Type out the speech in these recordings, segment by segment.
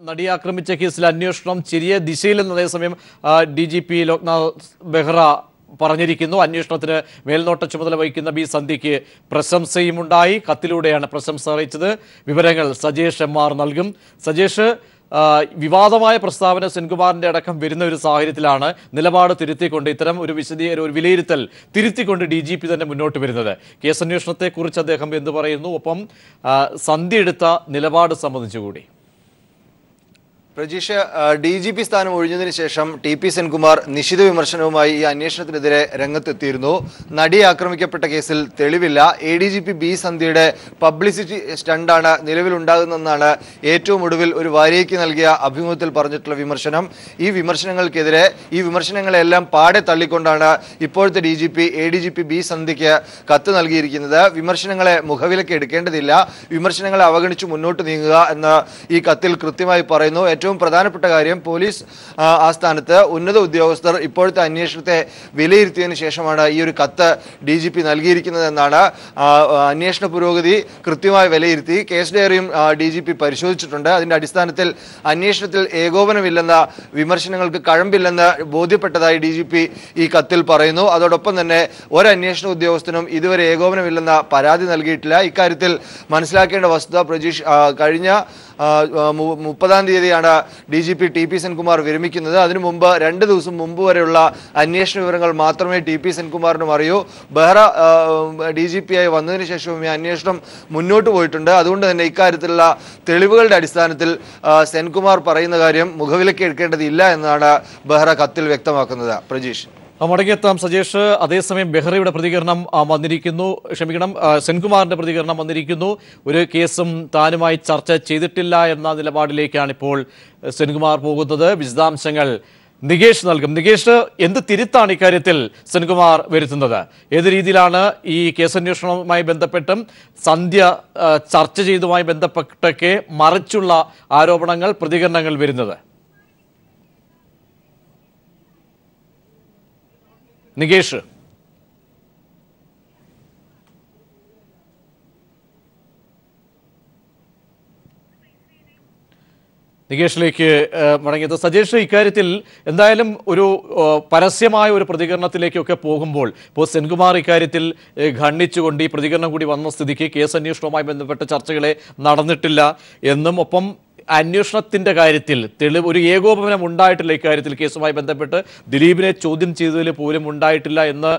നടിയെ ആക്രമിച്ച കേസിൽ അന്വേഷണം ചെറിയ ദിശയിലെന്ന അതേസമയം DGP ലോക്നാഥ് ബെഹ്റ പറഞ്ഞിരിക്കുന്നു. അന്വേഷണത്തിന് മേൽനോട്ട ചുമതല വഹിക്കുന്ന ബി സന്ധ്യയ്ക്ക് പ്രശംസയുമുണ്ടായി. കത്തിലൂടെയാണ് പ്രശംസ അറിയിച്ചത്. വിവരങ്ങൾ സജേഷ് MR നൽകും. സജേഷ്, വിവാദമായ പ്രസ്താവന സെൻകുമാറിന്റെ അടക്കം വരുന്ന ഒരു സാഹചര്യത്തിലാണ് നിലപാട് തിരുത്തിക്കൊണ്ട് ഇത്തരം ഒരു വിലയിരുത്തൽ തിരുത്തിക്കൊണ്ട് DGP തന്നെ മുന്നോട്ട് വരുന്നത്. കേസന്വേഷണത്തെക്കുറിച്ച് അദ്ദേഹം എന്ത് പറയുന്നു? ഒപ്പം സന്ധ്യ എടുത്ത നിലപാട് സംബന്ധിച്ചുകൂടി. പ്രജീഷ്, DGP സ്ഥാനം ഒഴിഞ്ഞതിന് ശേഷം TP സെൻകുമാർ നിശിത വിമർശനവുമായി ഈ അന്വേഷണത്തിനെതിരെ രംഗത്തെത്തിയിരുന്നു. നടിയെ ആക്രമിക്കപ്പെട്ട കേസിൽ തെളിവില്ല, ADGP ബി സന്ധ്യയുടെ പബ്ലിസിറ്റി സ്റ്റണ്ടാണ് നിലവിലുണ്ടാകുന്നതെന്നാണ് ഏറ്റവും ഒടുവിൽ ഒരു വാരികയ്ക്ക് നൽകിയ അഭിമുഖത്തിൽ പറഞ്ഞിട്ടുള്ള വിമർശനം. ഈ വിമർശനങ്ങളെല്ലാം പാടെ തള്ളിക്കൊണ്ടാണ് ഇപ്പോഴത്തെ DGP ADGP ബി സന്ധ്യയ്ക്ക് കത്ത് നൽകിയിരിക്കുന്നത്. വിമർശനങ്ങളെ മുഖവിലയ്ക്ക് എടുക്കേണ്ടതില്ല, വിമർശനങ്ങളെ അവഗണിച്ച് മുന്നോട്ട് നീങ്ങുക എന്ന് ഈ കത്തിൽ കൃത്യമായി പറയുന്നു. ഏറ്റവും പ്രധാനപ്പെട്ട കാര്യം, പോലീസ് ആസ്ഥാനത്ത് ഉന്നത ഉദ്യോഗസ്ഥർ ഇപ്പോഴത്തെ അന്വേഷണത്തെ വിലയിരുത്തിയതിനു ശേഷമാണ് ഈ ഒരു കത്ത് DGP നൽകിയിരിക്കുന്നത് എന്നാണ്. അന്വേഷണ പുരോഗതി കൃത്യമായി വിലയിരുത്തി കേസ് ഡയറിയും DGP പരിശോധിച്ചിട്ടുണ്ട്. അതിന്റെ അടിസ്ഥാനത്തിൽ അന്വേഷണത്തിൽ ഏകോപനമില്ലെന്ന വിമർശനങ്ങൾക്ക് കഴമ്പില്ലെന്ന് ബോധ്യപ്പെട്ടതായി DGP ഈ കത്തിൽ പറയുന്നു. അതോടൊപ്പം തന്നെ ഒരന്വേഷണ ഉദ്യോഗസ്ഥനും ഇതുവരെ ഏകോപനമില്ലെന്ന പരാതി നൽകിയിട്ടില്ല. ഇക്കാര്യത്തിൽ മനസ്സിലാക്കേണ്ട വസ്തുത, പ്രജീഷ്, കഴിഞ്ഞ 30-ാം തീയതിയാണ് DGP TP സെൻകുമാർ വിരമിക്കുന്നത്. അതിനു മുമ്പ് 2 ദിവസം മുമ്പ് വരെയുള്ള അന്വേഷണ വിവരങ്ങൾ മാത്രമേ TP സെൻകുമാറിനും അറിയൂ. ബെഹ്റ DGP ആയി വന്നതിന് ശേഷവും ഈ അന്വേഷണം മുന്നോട്ട് പോയിട്ടുണ്ട്. അതുകൊണ്ട് തന്നെ ഇക്കാര്യത്തിലുള്ള തെളിവുകളുടെ അടിസ്ഥാനത്തിൽ സെൻകുമാർ പറയുന്ന കാര്യം മുഖവിലയ്ക്ക് എടുക്കേണ്ടതില്ല എന്നാണ് ബെഹ്റ കത്തിൽ വ്യക്തമാക്കുന്നത്. പ്രജീഷ്, മടങ്ങിയെത്താം സജേഷ്. അതേസമയം ബെഹ്റയുടെ പ്രതികരണം വന്നിരിക്കുന്നു, സെൻകുമാറിന്റെ പ്രതികരണം വന്നിരിക്കുന്നു. ഒരു കേസും താനുമായി ചർച്ച ചെയ്തിട്ടില്ല എന്ന നിലപാടിലേക്കാണ് ഇപ്പോൾ സെൻകുമാർ പോകുന്നത്. വിശദാംശങ്ങൾ നികേഷ് നൽകും. നികേഷ്, എന്ത് തിരുത്താണ് ഇക്കാര്യത്തിൽ സെൻകുമാർ വരുത്തുന്നത്? ഏത് രീതിയിലാണ് ഈ കേസന്വേഷണവുമായി ബന്ധപ്പെട്ടും സന്ധ്യ ചർച്ച ചെയ്തതുമായി ബന്ധപ്പെട്ടൊക്കെ മറിച്ചുള്ള ആരോപണങ്ങൾ, പ്രതികരണങ്ങൾ വരുന്നത്? നികേഷ്, നികേഷിലേക്ക് മടങ്ങിയത്. സജേഷ്, ഇക്കാര്യത്തിൽ എന്തായാലും ഒരു പരസ്യമായ ഒരു പ്രതികരണത്തിലേക്കൊക്കെ പോകുമ്പോൾ ഇപ്പോൾ സെൻകുമാർ ഇക്കാര്യത്തിൽ ഖണ്ഡിച്ചുകൊണ്ട് ഈ പ്രതികരണം കൂടി വന്ന സ്ഥിതിക്ക് കേസ് അന്വേഷണവുമായി ബന്ധപ്പെട്ട ചർച്ചകളെ നടന്നിട്ടില്ല എന്നും, ഒപ്പം അന്വേഷണത്തിന്റെ കാര്യത്തിൽ ഒരു ഏകോപനം ഉണ്ടായിട്ടില്ല ഇക്കാര്യത്തിൽ കേസുമായി ബന്ധപ്പെട്ട് ദിലീപിനെ ചോദ്യം ചെയ്തതിൽ പോലും ഉണ്ടായിട്ടില്ല എന്ന്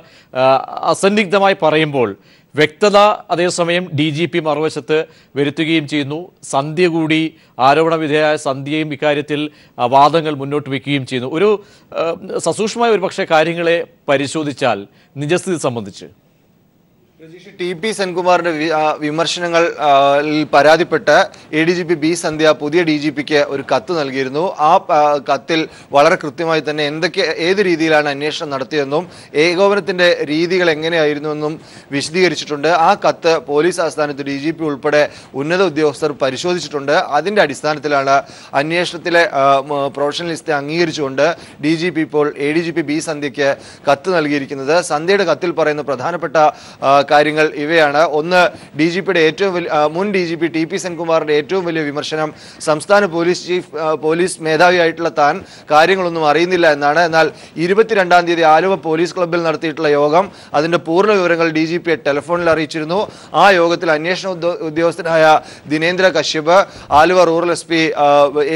അസന്നിഗ്ധമായി പറയുമ്പോൾ വ്യക്തത അതേസമയം DGP മറുവശത്ത് വരുത്തുകയും ചെയ്യുന്നു. സന്ധ്യ കൂടി, ആരോപണ വിധേയമായ സന്ധ്യയും ഇക്കാര്യത്തിൽ വാദങ്ങൾ മുന്നോട്ട് വയ്ക്കുകയും ചെയ്യുന്നു. ഒരു സസൂക്ഷ്മമായ ഒരു പക്ഷേ കാര്യങ്ങളെ പരിശോധിച്ചാൽ നിജസ്ഥിതി സംബന്ധിച്ച് TP സെൻകുമാറിന്റെ വിമർശനങ്ങൾ പരാതിപ്പെട്ട് ADGP ബി സന്ധ്യ പുതിയ DGPക്ക് ഒരു കത്ത് നൽകിയിരുന്നു. ആ കത്തിൽ വളരെ കൃത്യമായി തന്നെ ഏത് രീതിയിലാണ് അന്വേഷണം നടത്തിയതെന്നും ഏകോപനത്തിന്റെ രീതികൾ എങ്ങനെയായിരുന്നുവെന്നും വിശദീകരിച്ചിട്ടുണ്ട്. ആ കത്ത് പോലീസ് ആസ്ഥാനത്ത് DGP ഉൾപ്പെടെ ഉന്നത ഉദ്യോഗസ്ഥർ പരിശോധിച്ചിട്ടുണ്ട്. അതിന്റെ അടിസ്ഥാനത്തിലാണ് അന്വേഷണത്തിലെ പ്രൊഫഷണലിസ്റ്റ് അംഗീകരിച്ചുകൊണ്ട് DGP ഇപ്പോൾ ADGP ബി സന്ധ്യയ്ക്ക് കത്ത് നൽകിയിരിക്കുന്നത്. സന്ധ്യയുടെ കത്തിൽ പറയുന്ന പ്രധാനപ്പെട്ട കാര്യങ്ങൾ ഇവയാണ്. ഒന്ന്, DGPയുടെ മുൻ DGP TP സെൻകുമാറിന്റെ ഏറ്റവും വലിയ വിമർശനം സംസ്ഥാന പോലീസ് മേധാവിയായിട്ടുള്ള താൻ കാര്യങ്ങളൊന്നും അറിയുന്നില്ല എന്നാണ്. എന്നാൽ 22-ാം തീയതി ആലുവ പോലീസ് ക്ലബ്ബിൽ നടത്തിയിട്ടുള്ള യോഗം, അതിന്റെ പൂർണ്ണ വിവരങ്ങൾ DGPയെ ടെലിഫോണിൽ അറിയിച്ചിരുന്നു. ആ യോഗത്തിൽ അന്വേഷണ ഉദ്യോഗസ്ഥനായ Dinendra Kashyap, Aluva rural SP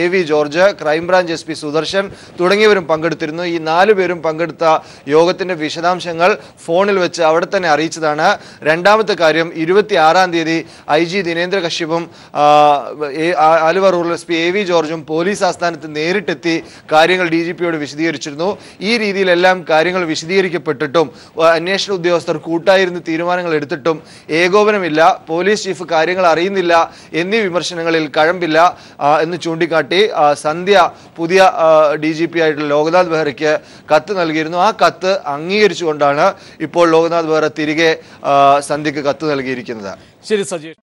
AV George, crime branch SP Sudarshan തുടങ്ങിയവരും പങ്കെടുത്തിരുന്നു. ഈ 4 പേരും പങ്കെടുത്ത യോഗത്തിന്റെ വിശദാംശങ്ങൾ ഫോണിൽ വെച്ച് അവിടെ തന്നെ അറിയിച്ചതാണ്. രണ്ടാമത്തെ കാര്യം, 26-ാം തീയതി IG ദിനേന്ദ്ര കശ്യപും ആലുവ റൂറൽ SP AV ജോർജും പോലീസ് ആസ്ഥാനത്ത് നേരിട്ടെത്തി കാര്യങ്ങൾ DGPയോട് വിശദീകരിച്ചിരുന്നു. ഈ രീതിയിലെല്ലാം കാര്യങ്ങൾ വിശദീകരിക്കപ്പെട്ടിട്ടും അന്വേഷണ ഉദ്യോഗസ്ഥർ കൂട്ടായിരുന്ന് തീരുമാനങ്ങൾ എടുത്തിട്ടും ഏകോപനമില്ല, പോലീസ് ചീഫ് കാര്യങ്ങൾ അറിയുന്നില്ല എന്നീ വിമർശനങ്ങളിൽ കഴമ്പില്ല എന്ന് ചൂണ്ടിക്കാട്ടി സന്ധ്യ പുതിയ DGP ആയിട്ടുള്ള ലോക്നാഥ് ബെഹ്റയ്ക്ക് കത്ത് നൽകിയിരുന്നു. ആ കത്ത് അംഗീകരിച്ചുകൊണ്ടാണ് ഇപ്പോൾ ലോക്നാഥ് ബെഹ്റ തിരികെ സന്ധ്യയ്ക്ക് കത്ത് നൽകിയിരിക്കുന്നത്. ശരി സജീഷ്.